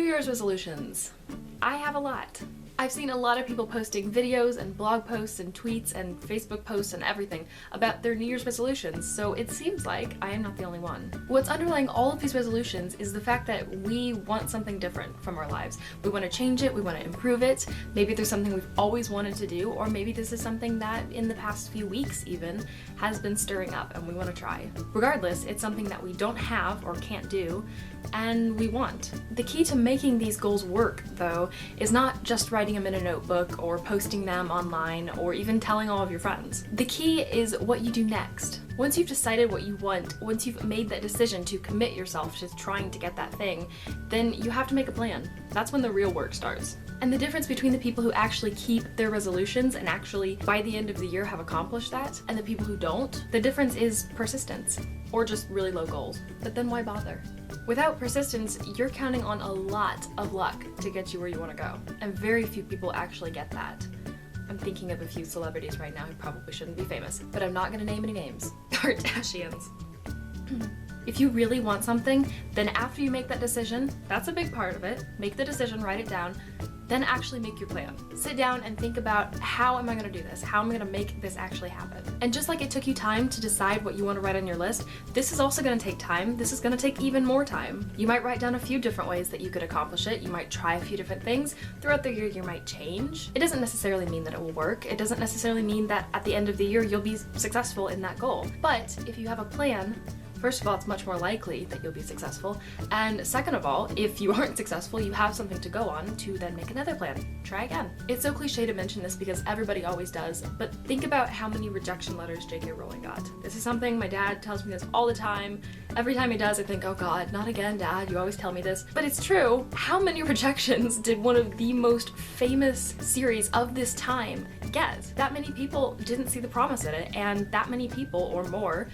Year's resolutions. I have a lot. I've seen a lot of people posting videos and blog posts and tweets and Facebook posts and everything about their New Year's resolutions, so it seems like I am not the only one. What's underlying all of these resolutions is the fact that we want something different from our lives. We want to change it, we want to improve it. Maybe there's something we've always wanted to do, or maybe this is something that in the past few weeks even has been stirring up and we want to try. Regardless, it's something that we don't have or can't do, and we want. The key to making these goals work, though, is not just writing them in a notebook or posting them online or even telling all of your friends. The key is what you do next. Once you've decided what you want, once you've made that decision to commit yourself to trying to get that thing, then you have to make a plan. That's when the real work starts. And the difference between the people who actually keep their resolutions and actually by the end of the year have accomplished that, and the people who don't, the difference is persistence, or just really low goals. But then why bother? Without persistence, you're counting on a lot of luck to get you where you want to go, and very few people actually get that. I'm thinking of a few celebrities right now who probably shouldn't be famous, but I'm not going to name any names. Kardashians. If you really want something, then after you make that decision, that's a big part of it, make the decision, write it down, then actually make your plan. Sit down and think about, how am I gonna do this? How am I gonna make this actually happen? And just like it took you time to decide what you want to write on your list, this is also gonna take time. This is gonna take even more time. You might write down a few different ways that you could accomplish it. You might try a few different things. Throughout the year, you might change. It doesn't necessarily mean that it will work. It doesn't necessarily mean that at the end of the year, you'll be successful in that goal. But if you have a plan, first of all, it's much more likely that you'll be successful. And second of all, if you aren't successful, you have something to go on to then make another plan. Try again. It's so cliche to mention this because everybody always does, but think about how many rejection letters J.K. Rowling got. This is something my dad tells me this all the time. Every time he does, I think, oh God, not again, Dad, you always tell me this. But it's true. How many rejections did one of the most famous series of this time get? That many people didn't see the promise in it, and that many people, or more,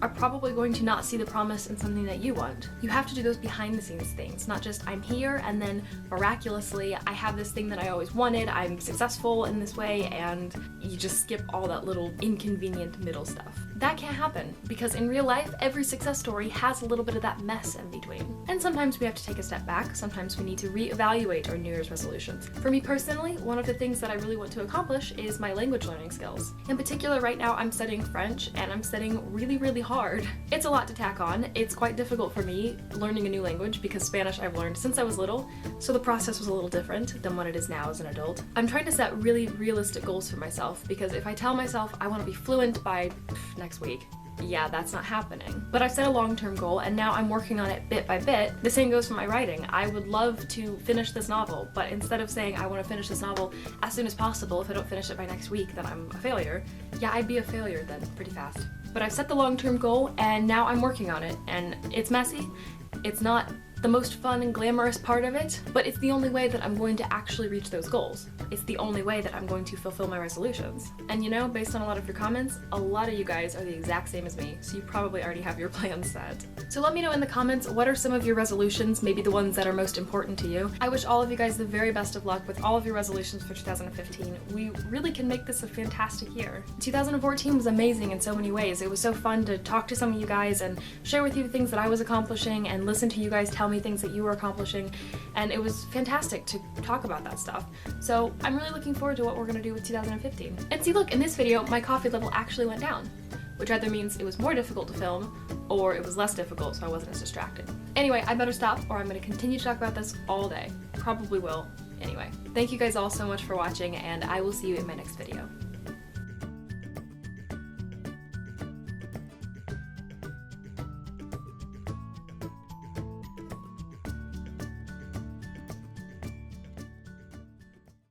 are probably going to not see the promise in something that you want. You have to do those behind the scenes things, not just I'm here and then miraculously I have this thing that I always wanted, I'm successful in this way, and you just skip all that little inconvenient middle stuff. That can't happen because in real life, every success story has a little bit of that mess in between. And sometimes we have to take a step back, sometimes we need to reevaluate our New Year's resolutions. For me personally, one of the things that I really want to accomplish is my language learning skills. In particular, right now I'm studying French and I'm studying really hard. It's a lot to tack on. It's quite difficult for me learning a new language because Spanish I've learned since I was little, so the process was a little different than what it is now as an adult. I'm trying to set really realistic goals for myself because if I tell myself I want to be fluent by next week, yeah, that's not happening. But I've set a long-term goal and now I'm working on it bit by bit. The same goes for my writing. I would love to finish this novel, but instead of saying I want to finish this novel as soon as possible, if I don't finish it by next week, then I'm a failure. Yeah, I'd be a failure then pretty fast. But I've set the long-term goal and now I'm working on it, and it's messy. It's not the most fun and glamorous part of it, but it's the only way that I'm going to actually reach those goals. It's the only way that I'm going to fulfill my resolutions. And you know, based on a lot of your comments, a lot of you guys are the exact same as me, so you probably already have your plans set. So let me know in the comments, what are some of your resolutions, maybe the ones that are most important to you. I wish all of you guys the very best of luck with all of your resolutions for 2015. We really can make this a fantastic year. 2014 was amazing in so many ways. It was so fun to talk to some of you guys and share with you the things that I was accomplishing and listen to you guys tell me things that you were accomplishing, and it was fantastic to talk about that stuff. So I'm really looking forward to what we're gonna do with 2015. And see, look, in this video, my coffee level actually went down, which either means it was more difficult to film or it was less difficult, so I wasn't as distracted. Anyway, I better stop or I'm gonna continue to talk about this all day. Probably will. Anyway, thank you guys all so much for watching, and I will see you in my next video.